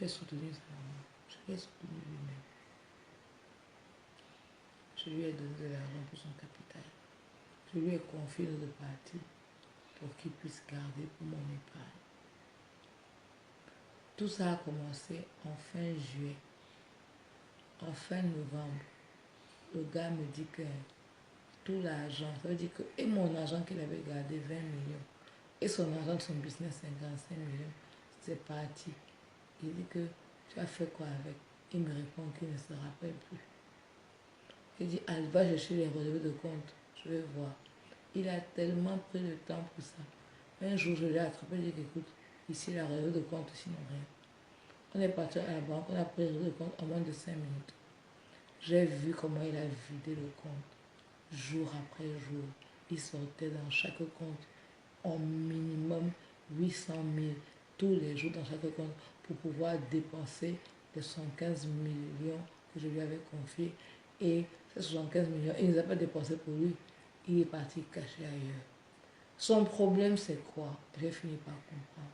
J'ai soutenu sa maman. Je l'ai soutenu lui-même. Je lui ai donné de l'argent pour son capital. Je lui ai confié de partie pour qu'il puisse garder pour mon épargne. Tout ça a commencé en fin juillet. En fin novembre, le gars me dit que tout l'argent, ça veut dire que et mon argent qu'il avait gardé 20 millions et son argent de son business 55 millions, c'est parti. Il dit que tu as fait quoi avec? Il me répond qu'il ne se rappelle plus. Il dit, ah, va chercher les relevés de compte, je vais voir. Il a tellement pris le temps pour ça. Un jour, je l'ai attrapé, je lui ai dit, écoute, ici, la relevé de compte, sinon rien. On est parti à la banque, on a pris le relevé de compte en moins de 5 minutes. J'ai vu comment il a vidé le compte. Jour après jour, il sortait dans chaque compte au minimum 800 000 tous les jours dans chaque compte pour pouvoir dépenser les 75 millions que je lui avais confiés. Et ces 75 millions, il ne les a pas dépensés pour lui. Il est parti cacher ailleurs. Son problème, c'est quoi? J'ai fini par comprendre.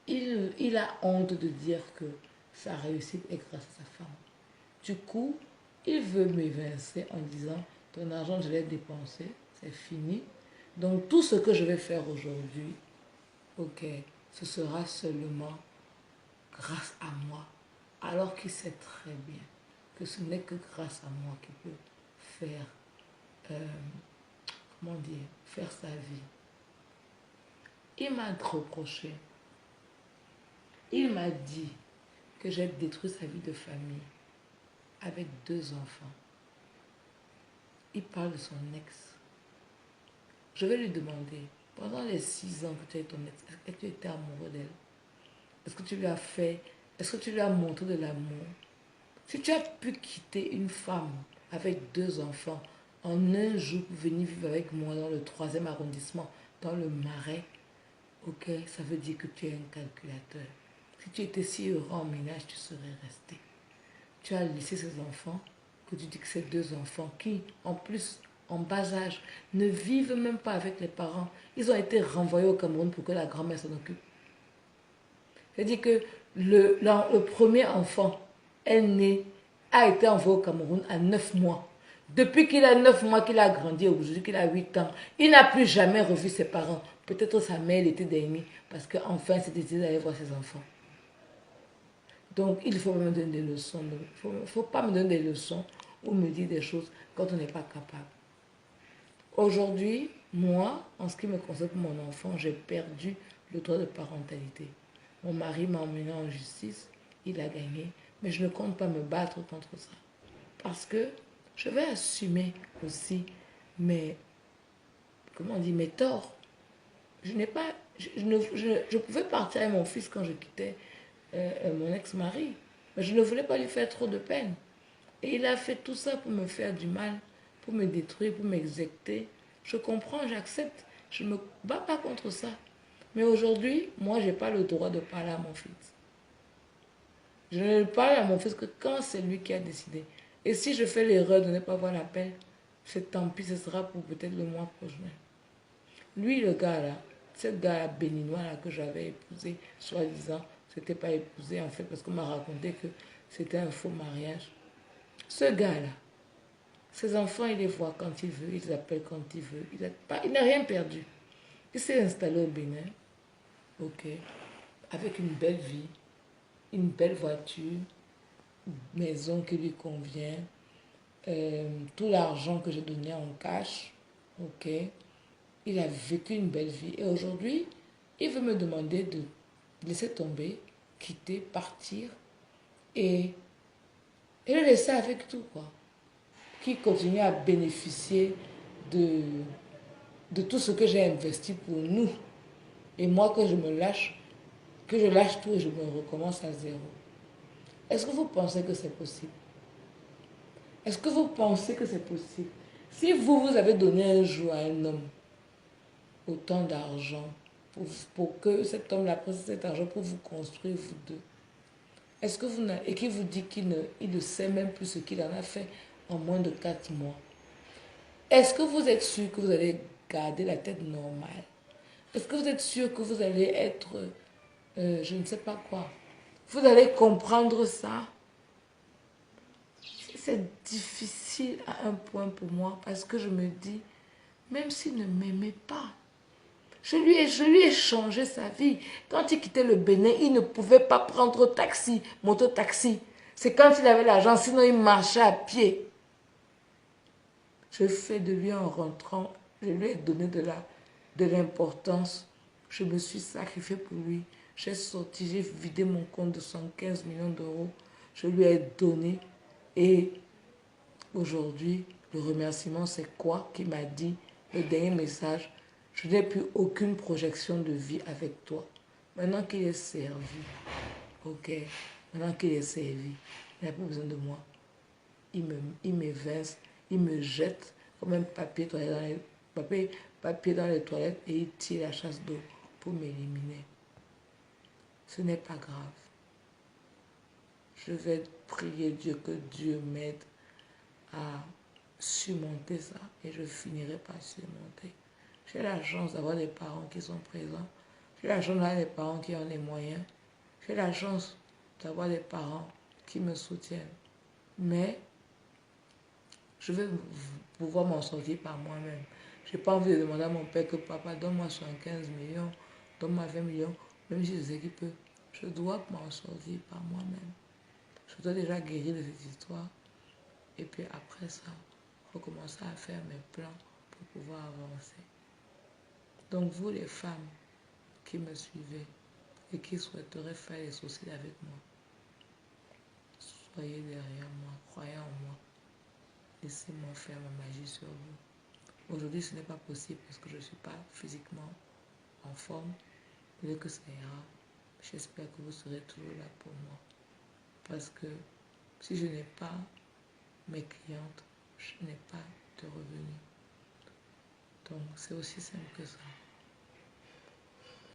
Il a honte de dire que sa réussite est grâce à sa femme. Du coup, il veut m'évincer en disant, ton argent, je l'ai dépensé, c'est fini. Donc, tout ce que je vais faire aujourd'hui, ok, ce sera seulement grâce à moi. Alors qu'il sait très bien que ce n'est que grâce à moi qu'il peut faire, comment dire, faire sa vie. Il m'a reproché, il m'a dit que j'ai détruit sa vie de famille avec 2 enfants. Il parle de son ex. Je vais lui demander, pendant les 6 ans que tu es ton ex, est-ce que tu étais amoureux d'elle? Est-ce que tu lui as fait, est-ce que tu lui as montré de l'amour? Si tu as pu quitter une femme avec 2 enfants en un jour pour venir vivre avec moi dans le 3e arrondissement, dans le Marais, ok, ça veut dire que tu es un calculateur. Si tu étais si heureux en ménage, tu serais resté. Tu as laissé ces enfants, que tu dis que ces 2 enfants qui, en plus, en bas âge, ne vivent même pas avec les parents. Ils ont été renvoyés au Cameroun pour que la grand-mère s'en occupe. C'est-à-dire que le premier enfant est né, a été envoyé au Cameroun à 9 mois. Depuis qu'il a 9 mois, qu'il a grandi, aujourd'hui qu'il a 8 ans, il n'a plus jamais revu ses parents. Peut-être sa mère l'été dernier, parce qu'enfin, c'était d'aller voir ses enfants. Donc, il faut me donner des leçons. Il ne faut pas me donner des leçons ou me dire des choses quand on n'est pas capable. Aujourd'hui, moi, en ce qui me concerne pour mon enfant, j'ai perdu le droit de parentalité. Mon mari m'a emmené en justice, il a gagné, mais je ne compte pas me battre contre ça. Parce que je vais assumer aussi mes, comment on dit, mes torts. Je n'ai pas, je pouvais partir avec mon fils quand je quittais mon ex-mari, mais je ne voulais pas lui faire trop de peine. Et il a fait tout ça pour me faire du mal, pour me détruire, pour m'exécuter. Je comprends, j'accepte. Je ne me bats pas contre ça. Mais aujourd'hui, moi, je n'ai pas le droit de parler à mon fils. Je ne parle à mon fils que quand c'est lui qui a décidé. Et si je fais l'erreur de ne pas voir l'appel, c'est tant pis, ce sera pour peut-être le mois prochain. Lui, le gars là, ce gars béninois là que j'avais épousé, soi-disant, c'était pas épousé en fait, parce qu'on m'a raconté que c'était un faux mariage. Ce gars-là, ses enfants, il les voit quand il veut, il les appelle quand il veut. Il n'a rien perdu. Il s'est installé au Bénin, ok, avec une belle vie, une belle voiture, une maison qui lui convient, tout l'argent que j'ai donné en cash, ok. Il a vécu une belle vie. Et aujourd'hui, il veut me demander de laisser tomber, quitter, partir et le laisser avec tout, quoi. Qui continue à bénéficier de, de tout ce que j'ai investi pour nous. Et moi, que je me lâche, que je lâche tout et je me recommence à zéro. Est-ce que vous pensez que c'est possible? Est-ce que vous pensez que c'est possible? Si vous, vous avez donné un jour à un homme autant d'argent pour que cet homme-là prenne cet argent pour vous construire, vous deux, est-ce que vous et qu'il vous dit qu'il ne sait même plus ce qu'il en a fait en moins de 4 mois, est-ce que vous êtes sûr que vous allez garder la tête normale? Est-ce que vous êtes sûr que vous allez être, je ne sais pas quoi, Vous allez comprendre ça. C'est difficile à un point pour moi parce que je me dis, même s'il ne m'aimait pas, je lui ai changé sa vie. Quand il quittait le Bénin, il ne pouvait pas prendre taxi, moto-taxi. C'est quand il avait l'argent, sinon il marchait à pied. Je fais de lui en rentrant, je lui ai donné de l'importance. Je me suis sacrifiée pour lui. J'ai sorti, j'ai vidé mon compte de 115 millions d'euros. Je lui ai donné. Et aujourd'hui, le remerciement, c'est quoi qu'il m'a dit, le dernier message, je n'ai plus aucune projection de vie avec toi. Maintenant qu'il est servi, ok, maintenant qu'il est servi, il n'a plus besoin de moi. Il m'évince, il me jette comme un papier dans les toilettes et il tire la chasse d'eau pour m'éliminer. Ce n'est pas grave. Je vais prier Dieu que Dieu m'aide à surmonter ça et je finirai par surmonter. J'ai la chance d'avoir des parents qui sont présents. J'ai la chance d'avoir des parents qui ont les moyens. J'ai la chance d'avoir des parents qui me soutiennent. Mais je vais pouvoir m'en sortir par moi-même. Je n'ai pas envie de demander à mon père que papa, donne-moi 75 millions, donne-moi 20 millions, même si je sais qu'il peut. Je dois m'en sortir par moi-même. Je dois déjà guérir de cette histoire. Et puis après ça, recommencer à faire mes plans pour pouvoir avancer. Donc vous les femmes qui me suivez et qui souhaiteraient faire les sourcils avec moi, soyez derrière moi, croyez en moi. Laissez-moi faire ma magie sur vous. Aujourd'hui, ce n'est pas possible parce que je ne suis pas physiquement en forme. Dès que ça ira, j'espère que vous serez toujours là pour moi. Parce que si je n'ai pas mes clientes, je n'ai pas de revenus. Donc, c'est aussi simple que ça.